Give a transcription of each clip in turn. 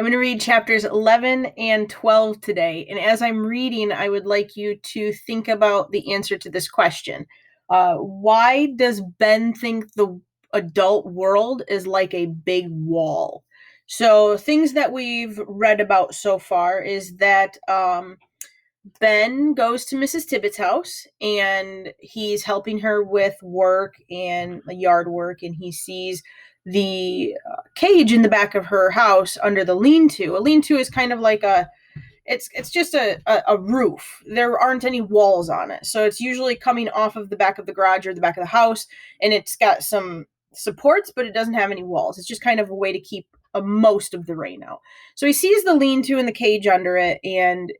I'm going to read chapters 11 and 12 today. And as I'm reading, I would like you to think about the answer to this question. Why does Ben think the adult world is like a big wall? So, things that we've read about so far is that Ben goes to Mrs. Tibbetts' house and he's helping her with work and yard work, and he sees the cage in the back of her house under the lean-to. A lean-to is kind of like it's just a roof. There aren't any walls on it. So it's usually coming off of the back of the garage or the back of the house, and it's got some supports, but it doesn't have any walls. It's just kind of a way to keep most of the rain out. So he sees the lean-to in the cage under it, and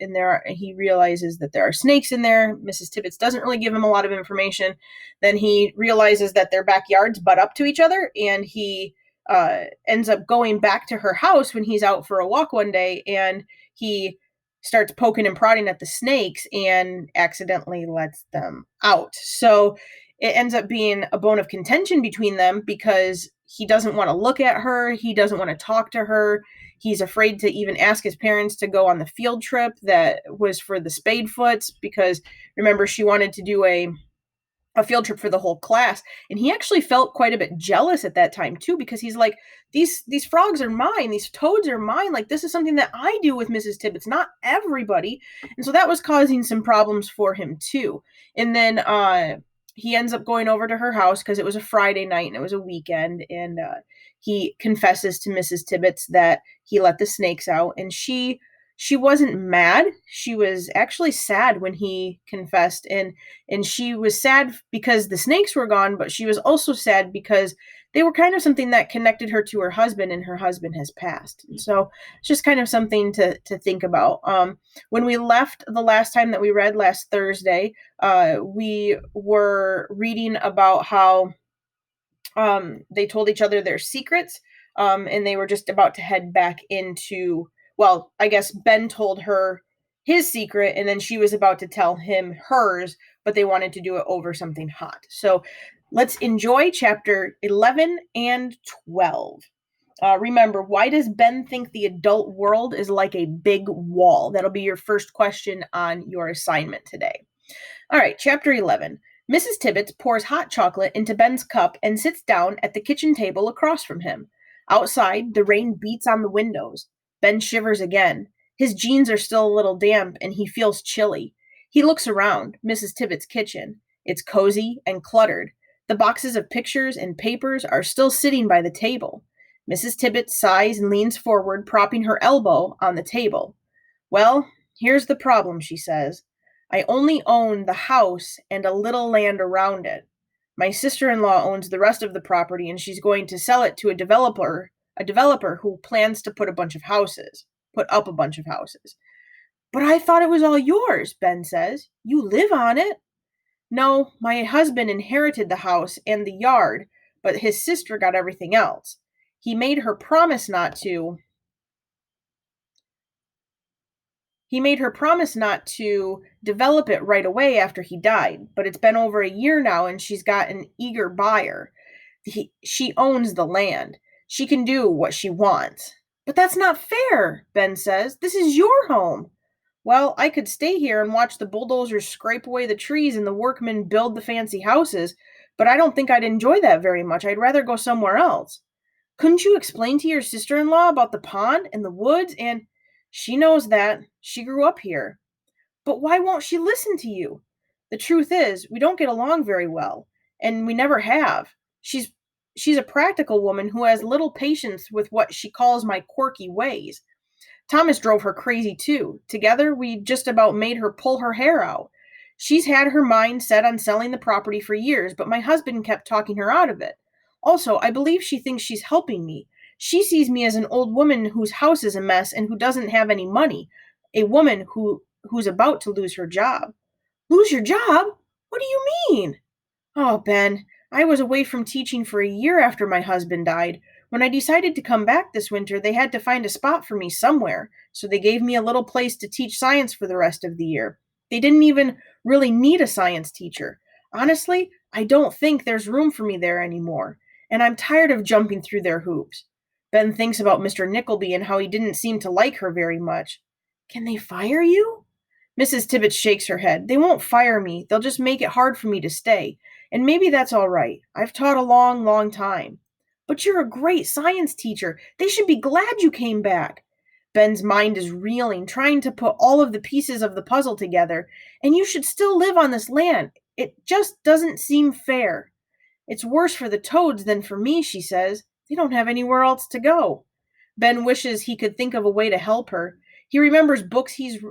he realizes that there are snakes in there. Mrs. Tibbetts doesn't really give him a lot of information. Then he realizes that their backyards butt up to each other, and he ends up going back to her house when he's out for a walk one day, and he starts poking and prodding at the snakes and accidentally lets them out. So it ends up being a bone of contention between them because he doesn't want to look at her. He doesn't want to talk to her. He's afraid to even ask his parents to go on the field trip that was for the Spadefoots because remember, she wanted to do a field trip for the whole class, and he actually felt quite a bit jealous at that time too because he's like, these frogs are mine, these toads are mine, like this is something that I do with Mrs. Tibbetts, not everybody. And so that was causing some problems for him too. And then he ends up going over to her house because it was a Friday night and it was a weekend, and he confesses to Mrs. Tibbetts that he let the snakes out, and she wasn't mad. She was actually sad when he confessed, and she was sad because the snakes were gone, but she was also sad because they were kind of something that connected her to her husband, and her husband has passed. And so it's just kind of something to think about. When we left the last time that we read last Thursday, we were reading about how they told each other their secrets, and they were just about to head back into, well, I guess Ben told her his secret, and then she was about to tell him hers, but they wanted to do it over something hot. So let's enjoy chapter 11 and 12. Remember, why does Ben think the adult world is like a big wall? That'll be your first question on your assignment today. All right, chapter 11. Mrs. Tibbetts pours hot chocolate into Ben's cup and sits down at the kitchen table across from him. Outside, the rain beats on the windows. Ben shivers again. His jeans are still a little damp and he feels chilly. He looks around Mrs. Tibbetts' kitchen. It's cozy and cluttered. The boxes of pictures and papers are still sitting by the table. Mrs. Tibbetts sighs and leans forward, propping her elbow on the table. Well, here's the problem, she says. I only own the house and a little land around it. My sister-in-law owns the rest of the property and she's going to sell it to a developer who plans to put up a bunch of houses. But I thought it was all yours, Ben says. You live on it. No, my husband inherited the house and the yard, but his sister got everything else. He made her promise not to develop it right away after he died, but it's been over a year now and she's got an eager buyer. She owns the land. She can do what she wants. But that's not fair, Ben says. This is your home. Well, I could stay here and watch the bulldozers scrape away the trees and the workmen build the fancy houses, but I don't think I'd enjoy that very much. I'd rather go somewhere else. Couldn't you explain to your sister-in-law about the pond and the woods and she knows that. She grew up here. But why won't she listen to you? The truth is, we don't get along very well, and we never have. She's a practical woman who has little patience with what she calls my quirky ways. Thomas drove her crazy too. Together, we just about made her pull her hair out. She's had her mind set on selling the property for years, but my husband kept talking her out of it. Also, I believe she thinks she's helping me. She sees me as an old woman whose house is a mess and who doesn't have any money. A woman who's about to lose her job. Lose your job? What do you mean? Oh, Ben, I was away from teaching for a year after my husband died. When I decided to come back this winter, they had to find a spot for me somewhere, so they gave me a little place to teach science for the rest of the year. They didn't even really need a science teacher. Honestly, I don't think there's room for me there anymore, and I'm tired of jumping through their hoops. Ben thinks about Mr. Nickleby and how he didn't seem to like her very much. Can they fire you? Mrs. Tibbets shakes her head. They won't fire me. They'll just make it hard for me to stay. And maybe that's all right. I've taught a long, long time. But you're a great science teacher. They should be glad you came back. Ben's mind is reeling, trying to put all of the pieces of the puzzle together. And you should still live on this land. It just doesn't seem fair. It's worse for the toads than for me, she says. They don't have anywhere else to go. Ben wishes he could think of a way to help her. He remembers books he's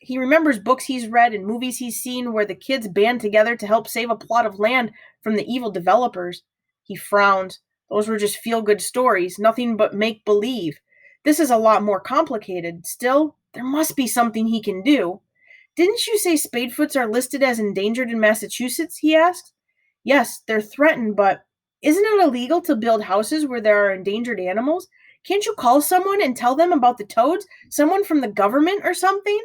he remembers books he's read and movies he's seen where the kids band together to help save a plot of land from the evil developers. He frowns. Those were just feel-good stories, nothing but make-believe. This is a lot more complicated. Still, there must be something he can do. Didn't you say spadefoots are listed as endangered in Massachusetts? He asked. Yes, they're threatened, but isn't it illegal to build houses where there are endangered animals? Can't you call someone and tell them about the toads? Someone from the government or something?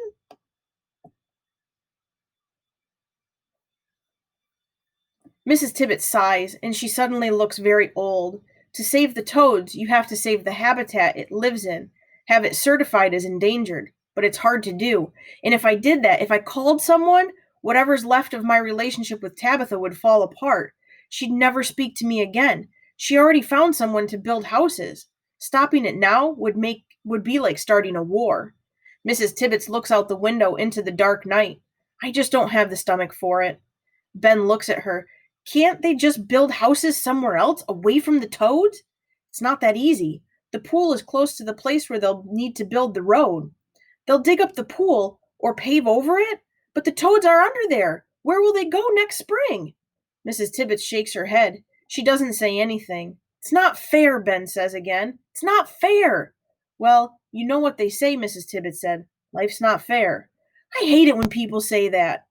Mrs. Tibbet sighs, and she suddenly looks very old. To save the toads, you have to save the habitat it lives in, have it certified as endangered. But it's hard to do. And if I did that, if I called someone, whatever's left of my relationship with Tabitha would fall apart. She'd never speak to me again. She already found someone to build houses. Stopping it now would be like starting a war. Mrs. Tibbets looks out the window into the dark night. I just don't have the stomach for it. Ben looks at her. Can't they just build houses somewhere else, away from the toads? It's not that easy. The pool is close to the place where they'll need to build the road. They'll dig up the pool or pave over it, but the toads are under there. Where will they go next spring? Mrs. Tibbets shakes her head. She doesn't say anything. It's not fair, Ben says again. It's not fair. Well, you know what they say, Mrs. Tibbets said. Life's not fair. I hate it when people say that.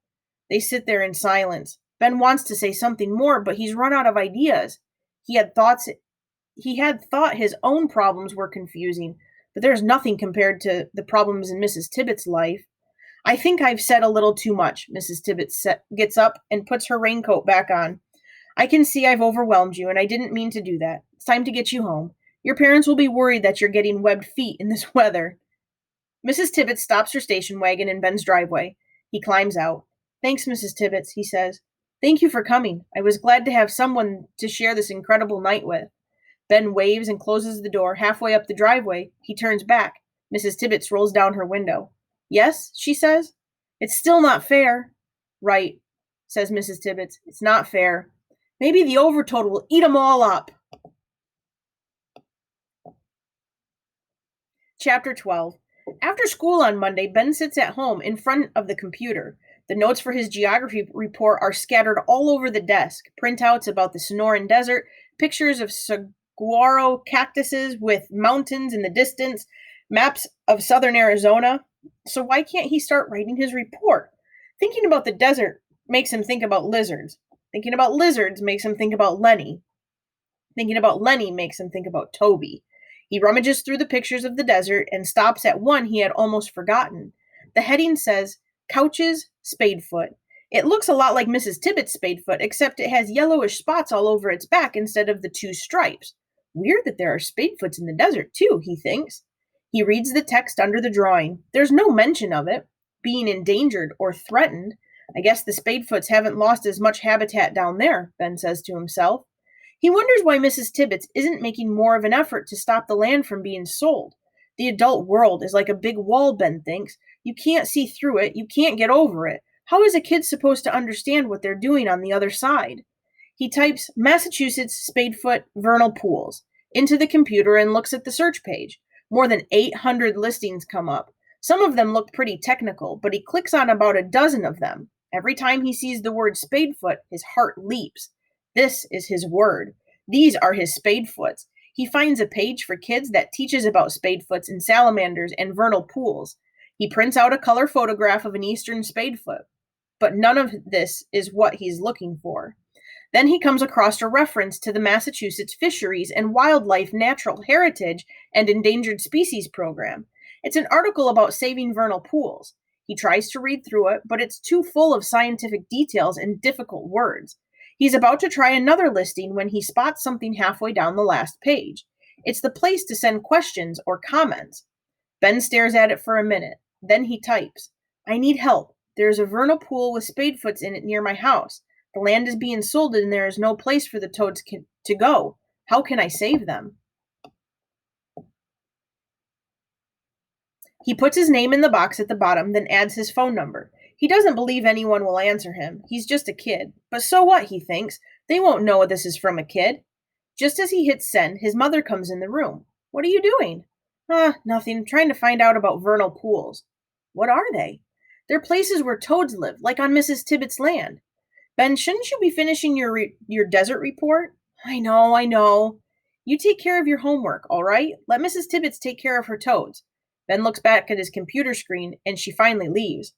They sit there in silence. Ben wants to say something more, but he's run out of ideas. He had thought his own problems were confusing, but there's nothing compared to the problems in Mrs. Tibbets' life. I think I've said a little too much. Mrs. Tibbets gets up and puts her raincoat back on. I can see I've overwhelmed you, and I didn't mean to do that. It's time to get you home. Your parents will be worried that you're getting webbed feet in this weather. Mrs. Tibbets stops her station wagon in Ben's driveway. He climbs out. Thanks, Mrs. Tibbets, he says. Thank you for coming. I was glad to have someone to share this incredible night with. Ben waves and closes the door. Halfway up the driveway, he turns back. Mrs. Tibbets rolls down her window. Yes, she says. It's still not fair. Right, says Mrs. Tibbets. It's not fair. Maybe the overtoad will eat 'em all up. Chapter 12. After school on Monday, Ben sits at home in front of the computer. The notes for his geography report are scattered all over the desk. Printouts about the Sonoran Desert, pictures of saguaro cactuses with mountains in the distance, maps of southern Arizona. So why can't he start writing his report? Thinking about the desert makes him think about lizards. Thinking about lizards makes him think about Lenny. Thinking about Lenny makes him think about Toby. He rummages through the pictures of the desert and stops at one he had almost forgotten. The heading says, Couches, Spadefoot. It looks a lot like Mrs. Tibbets' Spadefoot, except it has yellowish spots all over its back instead of the two stripes. Weird that there are Spadefoots in the desert, too, he thinks. He reads the text under the drawing. There's no mention of it being endangered or threatened. I guess the Spadefoots haven't lost as much habitat down there, Ben says to himself. He wonders why Mrs. Tibbets isn't making more of an effort to stop the land from being sold. The adult world is like a big wall, Ben thinks. You can't see through it. You can't get over it. How is a kid supposed to understand what they're doing on the other side? He types Massachusetts Spadefoot vernal pools into the computer and looks at the search page. More than 800 listings come up. Some of them look pretty technical, but he clicks on about a dozen of them. Every time he sees the word Spadefoot, his heart leaps. This is his word. These are his Spadefoots. He finds a page for kids that teaches about Spadefoots and salamanders and vernal pools. He prints out a color photograph of an eastern Spadefoot. But none of this is what he's looking for. Then he comes across a reference to the Massachusetts Fisheries and Wildlife Natural Heritage and Endangered Species Program. It's an article about saving vernal pools. He tries to read through it, but it's too full of scientific details and difficult words. He's about to try another listing when he spots something halfway down the last page. It's the place to send questions or comments. Ben stares at it for a minute. Then he types, I need help. There is a vernal pool with spadefoots in it near my house. The land is being sold and there is no place for the toads to go. How can I save them? He puts his name in the box at the bottom, then adds his phone number. He doesn't believe anyone will answer him. He's just a kid. But so what, he thinks. They won't know this is from a kid. Just as he hits send, his mother comes in the room. What are you doing? Nothing. Trying to find out about vernal pools. What are they? They're places where toads live, like on Mrs. Tibbet's land. Ben, shouldn't you be finishing your desert report? I know, I know. You take care of your homework, all right? Let Mrs. Tibbets take care of her toads. Ben looks back at his computer screen, and she finally leaves.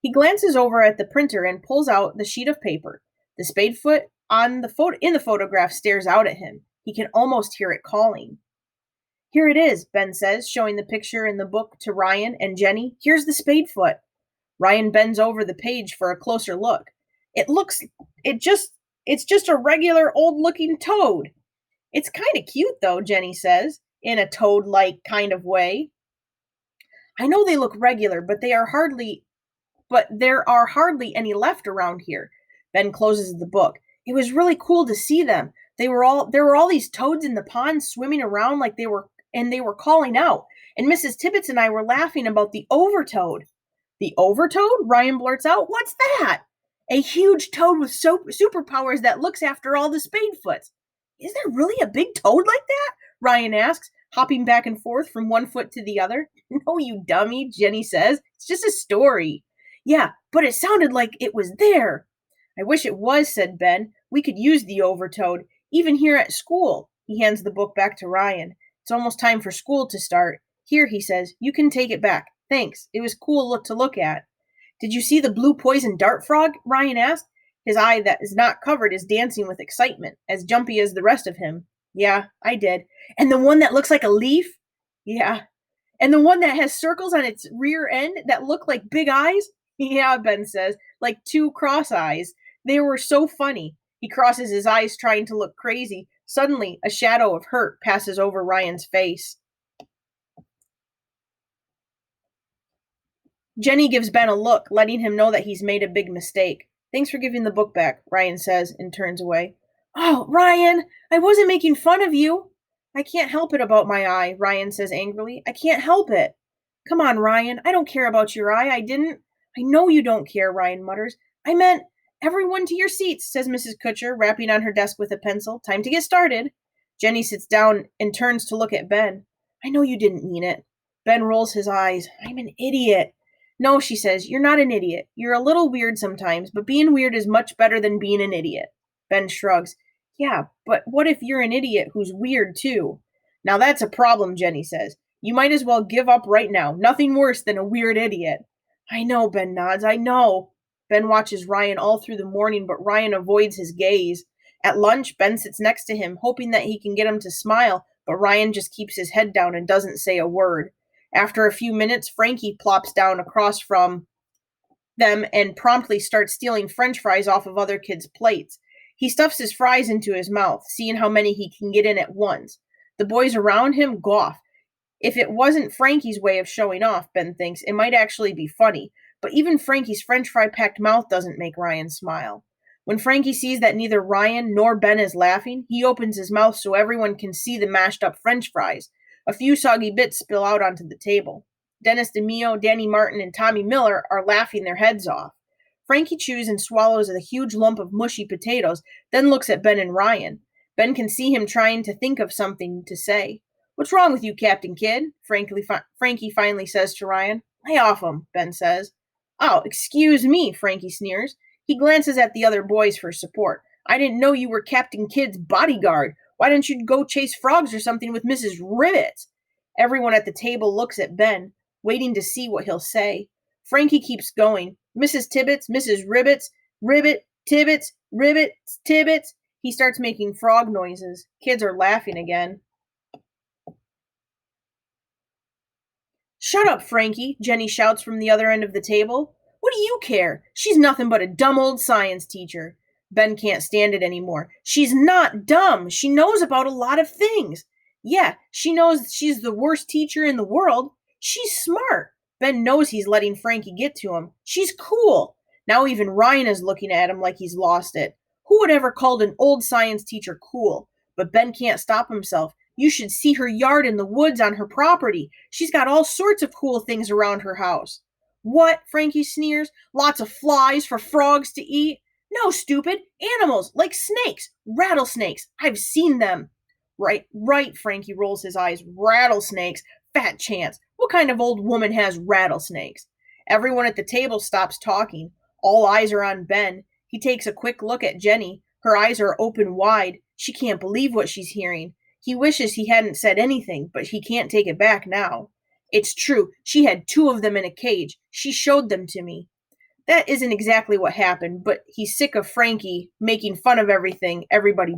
He glances over at the printer and pulls out the sheet of paper. The spadefoot on in the photograph stares out at him. He can almost hear it calling. Here it is, Ben says, showing the picture in the book to Ryan and Jenny. Here's the spadefoot. Ryan bends over the page for a closer look. It's just a regular old-looking toad. It's kind of cute, though, Jenny says, in a toad-like kind of way. I know they look regular, but there are hardly any left around here. Ben closes the book. It was really cool to see them. There were all these toads in the pond swimming around like they were calling out. And Mrs. Tibbets and I were laughing about the overtoad. The overtoad? Ryan blurts out. What's that? A huge toad with superpowers that looks after all the spadefoots. Is there really a big toad like that? Ryan asks, hopping back and forth from one foot to the other. No, you dummy, Jenny says. It's just a story. Yeah, but it sounded like it was there. I wish it was, said Ben. We could use the overtoad, even here at school. He hands the book back to Ryan. It's almost time for school to start. Here, he says, you can take it back. Thanks. It was cool to look at. Did you see the blue poison dart frog? Ryan asked. His eye that is not covered is dancing with excitement, as jumpy as the rest of him. Yeah, I did. And the one that looks like a leaf? Yeah. And the one that has circles on its rear end that look like big eyes? Yeah, Ben says, like two cross eyes. They were so funny. He crosses his eyes trying to look crazy. Suddenly, a shadow of hurt passes over Ryan's face. Jenny gives Ben a look, letting him know that he's made a big mistake. Thanks for giving the book back, Ryan says, and turns away. Oh, Ryan, I wasn't making fun of you. I can't help it about my eye, Ryan says angrily. I can't help it. Come on, Ryan, I don't care about your eye. I know you don't care, Ryan mutters. I meant, everyone to your seats, says Mrs. Kutcher, rapping on her desk with a pencil. Time to get started. Jenny sits down and turns to look at Ben. I know you didn't mean it. Ben rolls his eyes. I'm an idiot. No, she says, you're not an idiot. You're a little weird sometimes, but being weird is much better than being an idiot. Ben shrugs. Yeah, but what if you're an idiot who's weird too? Now that's a problem, Jenny says. You might as well give up right now. Nothing worse than a weird idiot. I know, Ben nods. I know. Ben watches Ryan all through the morning, but Ryan avoids his gaze. At lunch, Ben sits next to him, hoping that he can get him to smile, but Ryan just keeps his head down and doesn't say a word. After a few minutes, Frankie plops down across from them and promptly starts stealing French fries off of other kids' plates. He stuffs his fries into his mouth, seeing how many he can get in at once. The boys around him gawk. If it wasn't Frankie's way of showing off, Ben thinks, it might actually be funny. But even Frankie's French fry-packed mouth doesn't make Ryan smile. When Frankie sees that neither Ryan nor Ben is laughing, he opens his mouth so everyone can see the mashed-up French fries. A few soggy bits spill out onto the table. Dennis DeMio, Danny Martin, and Tommy Miller are laughing their heads off. Frankie chews and swallows a huge lump of mushy potatoes, then looks at Ben and Ryan. Ben can see him trying to think of something to say. What's wrong with you, Captain Kidd? Frankie finally says to Ryan. Lay off him, Ben says. Oh, excuse me, Frankie sneers. He glances at the other boys for support. I didn't know you were Captain Kidd's bodyguard. Why don't you go chase frogs or something with Mrs. Ribbit? Everyone at the table looks at Ben, waiting to see what he'll say. Frankie keeps going. Mrs. Tibbets, Mrs. Ribbits, Ribbit, Tibbets, Ribbits, Tibbets. He starts making frog noises. Kids are laughing again. Shut up, Frankie, Jenny shouts from the other end of the table. What do you care? She's nothing but a dumb old science teacher. Ben can't stand it anymore. She's not dumb. She knows about a lot of things. Yeah, she knows she's the worst teacher in the world. She's smart. Ben knows he's letting Frankie get to him. She's cool. Now even Ryan is looking at him like he's lost it. Who would ever called an old science teacher cool? But Ben can't stop himself. You should see her yard in the woods on her property. She's got all sorts of cool things around her house. What? Frankie sneers. Lots of flies for frogs to eat? No, stupid. Animals, like snakes, rattlesnakes. I've seen them. Right, right, Frankie rolls his eyes. Rattlesnakes? Fat chance. What kind of old woman has rattlesnakes? Everyone at the table stops talking. All eyes are on Ben. He takes a quick look at Jenny. Her eyes are open wide. She can't believe what she's hearing. He wishes he hadn't said anything, but he can't take it back now. It's true. She had two of them in a cage. She showed them to me. That isn't exactly what happened, but he's sick of Frankie making fun of everything everybody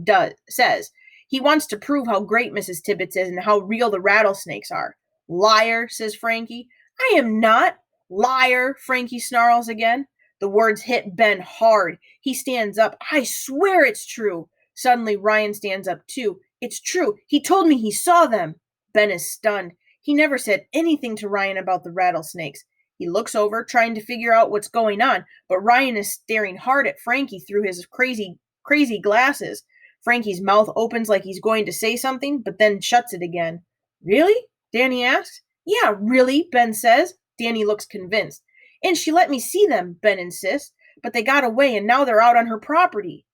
says. He wants to prove how great Mrs. Tibbets is and how real the rattlesnakes are. Liar, says Frankie. I am not. Liar, Frankie snarls again. The words hit Ben hard. He stands up. I swear it's true. Suddenly, Ryan stands up too. It's true. He told me he saw them. Ben is stunned. He never said anything to Ryan about the rattlesnakes. He looks over, trying to figure out what's going on, but Ryan is staring hard at Frankie through his crazy glasses. Frankie's mouth opens like he's going to say something, but then shuts it again. Really? Danny asks. Yeah, really, Ben says. Danny looks convinced. And she let me see them, Ben insists, but they got away and now they're out on her property.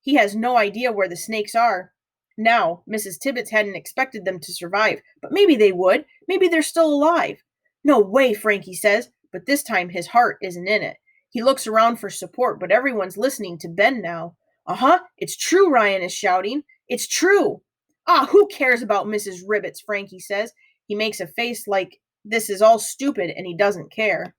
He has no idea where the snakes are. Now, Mrs. Tibbets hadn't expected them to survive, but maybe they would. Maybe they're still alive. No way, Frankie says, but this time his heart isn't in it. He looks around for support, but everyone's listening to Ben now. It's true, Ryan is shouting. It's true. Ah, who cares about Mrs. Ribbits, Frankie says. He makes a face like this is all stupid and he doesn't care.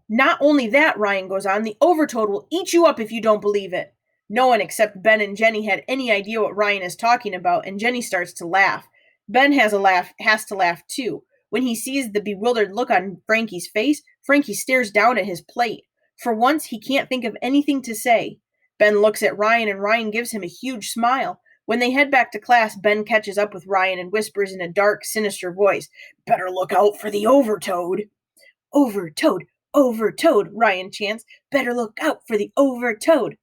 Not only that, Ryan goes on, the overtoad will eat you up if you don't believe it. No one except Ben and Jenny had any idea what Ryan is talking about, and Jenny starts to laugh. Ben has to laugh too. When he sees the bewildered look on Frankie's face, Frankie stares down at his plate. For once, he can't think of anything to say. Ben looks at Ryan, and Ryan gives him a huge smile. When they head back to class, Ben catches up with Ryan and whispers in a dark, sinister voice, Better look out for the overtoad. Overtoad, overtoad, Ryan chants. Better look out for the overtoad.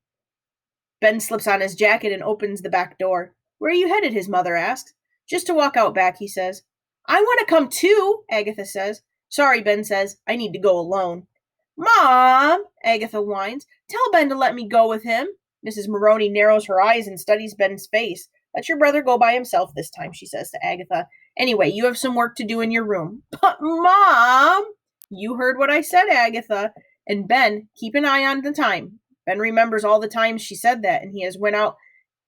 Ben slips on his jacket and opens the back door. Where are you headed? His mother asks. Just to walk out back, he says. I want to come too, Agatha says. Sorry, Ben says. I need to go alone. Mom, Agatha whines. Tell Ben to let me go with him. Mrs. Maroney narrows her eyes and studies Ben's face. Let your brother go by himself this time, she says to Agatha. Anyway, you have some work to do in your room. But, Mom! You heard what I said, Agatha. And Ben, keep an eye on the time. Ben remembers all the times she said that, and he has went out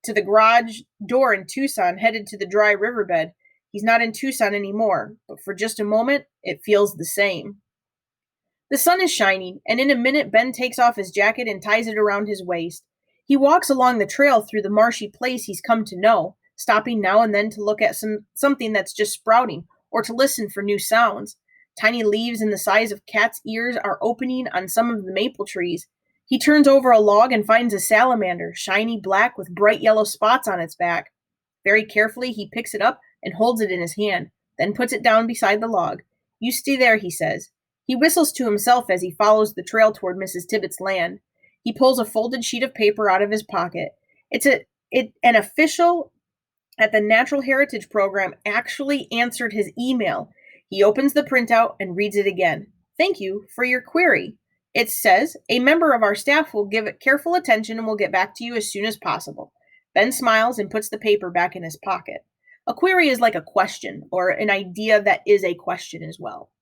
to the garage door in Tucson, headed to the dry riverbed. He's not in Tucson anymore, but for just a moment, it feels the same. The sun is shining, and in a minute, Ben takes off his jacket and ties it around his waist. He walks along the trail through the marshy place he's come to know, stopping now and then to look at something that's just sprouting, or to listen for new sounds. Tiny leaves in the size of cat's ears are opening on some of the maple trees. He turns over a log and finds a salamander, shiny black with bright yellow spots on its back. Very carefully, he picks it up and holds it in his hand, then puts it down beside the log. You stay there, he says. He whistles to himself as he follows the trail toward Mrs. Tibbets' land. He pulls a folded sheet of paper out of his pocket. An official at the Natural Heritage Program actually answered his email. He opens the printout and reads it again. Thank you for your query. It says, a member of our staff will give it careful attention and will get back to you as soon as possible. Ben smiles and puts the paper back in his pocket. A query is like a question, or an idea that is a question as well.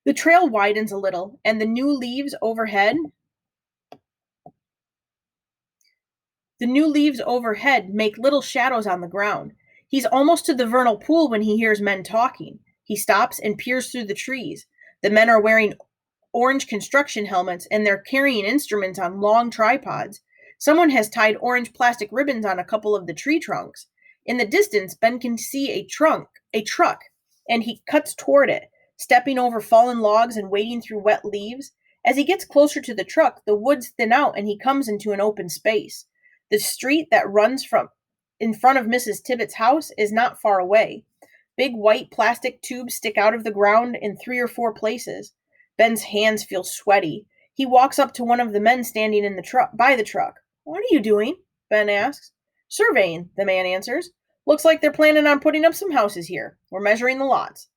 The trail widens a little, and the new leaves overhead make little shadows on the ground. He's almost to the vernal pool when he hears men talking. He stops and peers through the trees. The men are wearing orange construction helmets, and they're carrying instruments on long tripods. Someone has tied orange plastic ribbons on a couple of the tree trunks. In the distance, Ben can see a truck, and he cuts toward it, stepping over fallen logs and wading through wet leaves. As he gets closer to the truck, the woods thin out and he comes into an open space. The street that runs from in front of Mrs. Tibbet's house is not far away. Big white plastic tubes stick out of the ground in 3 or 4 places. Ben's hands feel sweaty. He walks up to one of the men standing in the truck by the truck. "What are you doing?" Ben asks. "Surveying," the man answers. "Looks like they're planning on putting up some houses here. We're measuring the lots."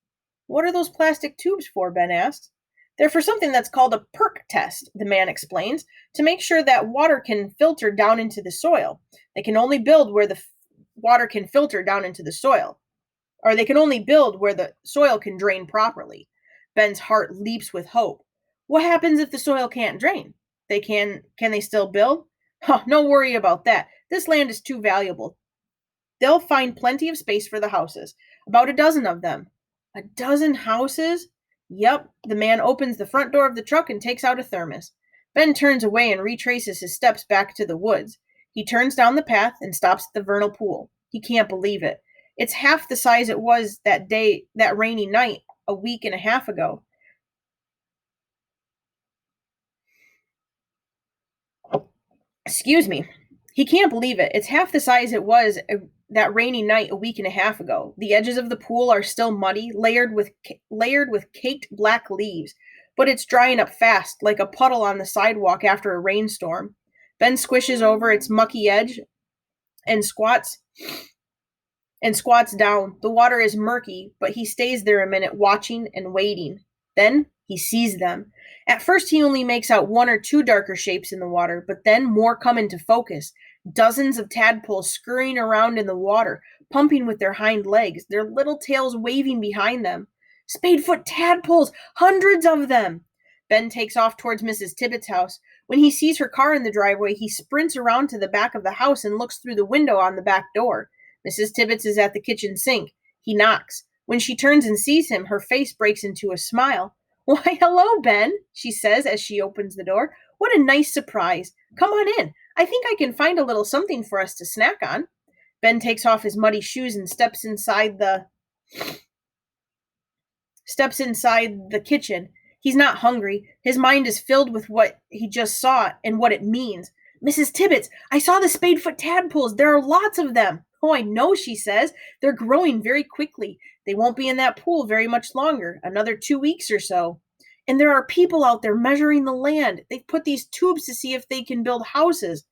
"What are those plastic tubes for?" Ben asks. "They're for something that's called a perk test," the man explains, "to make sure that water can filter down into the soil. They can only build where the water can filter down into the soil, or they can only build where the soil can drain properly." Ben's heart leaps with hope. "What happens if the soil can't drain? Can they still build?" "Huh, no worry about that. This land is too valuable. They'll find plenty of space for the houses. About a dozen of them." "A dozen houses?" "Yep." The man opens the front door of the truck and takes out a thermos. Ben turns away and retraces his steps back to the woods. He turns down the path and stops at the vernal pool. He can't believe it. It's half the size it was that rainy night a week and a half ago. Excuse me. He can't believe it. It's half the size it was that rainy night a week and a half ago. The edges of the pool are still muddy, layered with caked black leaves, but it's drying up fast, like a puddle on the sidewalk after a rainstorm. Ben squishes over its mucky edge and squats down. The water is murky, but he stays there a minute watching and waiting. Then he sees them. At first, he only makes out 1 or 2 darker shapes in the water, but then more come into focus. Dozens of tadpoles scurrying around in the water, pumping with their hind legs, their little tails waving behind them. Spadefoot tadpoles! Hundreds of them! Ben takes off towards Mrs. Tibbet's house. When he sees her car in the driveway, he sprints around to the back of the house and looks through the window on the back door. Mrs. Tibbets is at the kitchen sink. He knocks. When she turns and sees him, her face breaks into a smile. "Why, hello, Ben," she says as she opens the door. "What a nice surprise. Come on in. I think I can find a little something for us to snack on." Ben takes off his muddy shoes and steps inside the kitchen. He's not hungry. His mind is filled with what he just saw and what it means. "Mrs. Tibbets, I saw the spadefoot tadpoles. There are lots of them." "Oh, I know," she says. "They're growing very quickly. They won't be in that pool very much longer, another 2 weeks or so. And there are people out there measuring the land. They've put these tubes to see if they can build houses."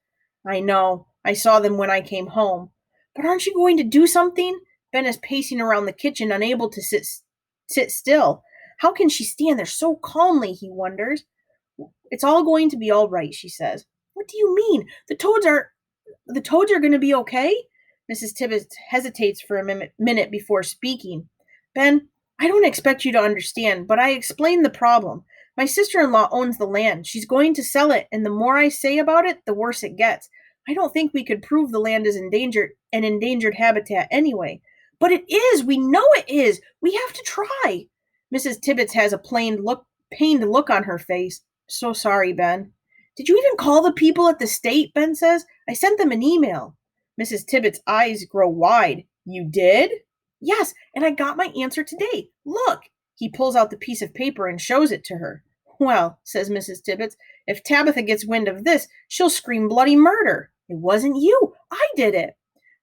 "I know. I saw them when I came home." "But aren't you going to do something?" Ben is pacing around the kitchen, unable to sit still. How can she stand there so calmly, he wonders. "It's all going to be all right," she says. "What do you mean? The toads are going to be okay?" Mrs. Tibbets hesitates for a minute before speaking. "Ben, I don't expect you to understand, but I explained the problem. My sister-in-law owns the land. She's going to sell it, and the more I say about it, the worse it gets. I don't think we could prove the land is endangered habitat anyway." "But it is! We know it is! We have to try!" Mrs. Tibbets has a pained look on her face. "So sorry, Ben." "Did you even call the people at the state?" Ben says. "I sent them an email." Mrs. Tibbet's eyes grow wide. "You did?" "Yes, and I got my answer today. Look." He pulls out the piece of paper and shows it to her. "Well," says Mrs. Tibbets, "if Tabitha gets wind of this, she'll scream bloody murder. It wasn't you. I did it."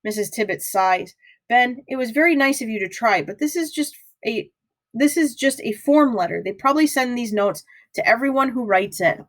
Mrs. Tibbet sighs. "Ben, it was very nice of you to try, but this is just a form letter. They probably send these notes to everyone who writes in.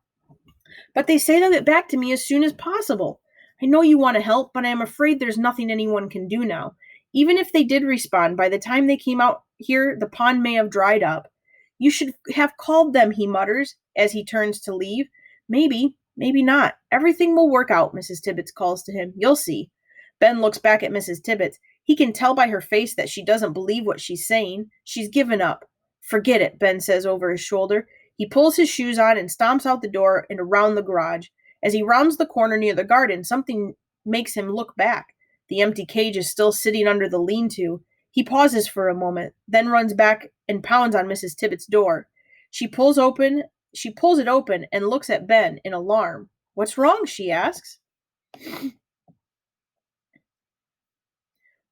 But they say they'll get back to me as soon as possible. I know you want to help, but I am afraid there's nothing anyone can do now. Even if they did respond, by the time they came out here, the pond may have dried up." "You should have called them," he mutters as he turns to leave. "Maybe, maybe not. Everything will work out," Mrs. Tibbets calls to him. "You'll see." Ben looks back at Mrs. Tibbets. He can tell by her face that she doesn't believe what she's saying. She's given up. "Forget it," Ben says over his shoulder. He pulls his shoes on and stomps out the door and around the garage. As he rounds the corner near the garden, something makes him look back. The empty cage is still sitting under the lean-to. He pauses for a moment, then runs back and pounds on Mrs. Tibbet's door. She pulls it open and looks at Ben in alarm. "What's wrong?" she asks.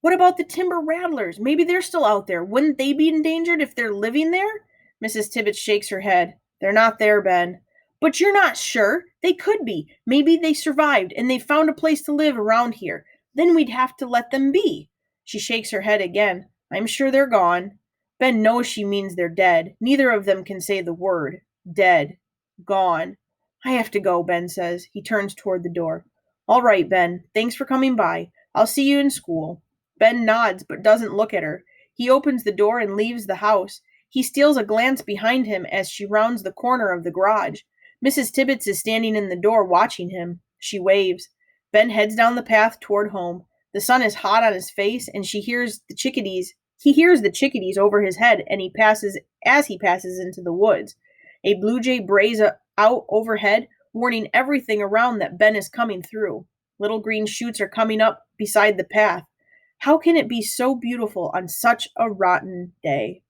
"What about the timber rattlers? Maybe they're still out there. Wouldn't they be endangered if they're living there?" Mrs. Tibbets shakes her head. "They're not there, Ben." "But you're not sure. They could be. Maybe they survived and they found a place to live around here. Then we'd have to let them be. She shakes her head again. I'm sure they're gone. Ben knows she means they're dead. Neither of them can say the word. Dead. Gone. I have to go, Ben says. He turns toward the door. All right, Ben. Thanks for coming by. I'll see you in school. Ben nods but doesn't look at her. He opens the door and leaves the house. He steals a glance behind him as she rounds the corner of the garage. Mrs. Tibbets is standing in the door watching him. She waves. Ben heads down the path toward home. The sun is hot on his face and she hears the chickadees. He hears the chickadees over his head and he passes into the woods. A blue jay brays out overhead, warning everything around that Ben is coming through. Little green shoots are coming up beside the path. How can it be so beautiful on such a rotten day?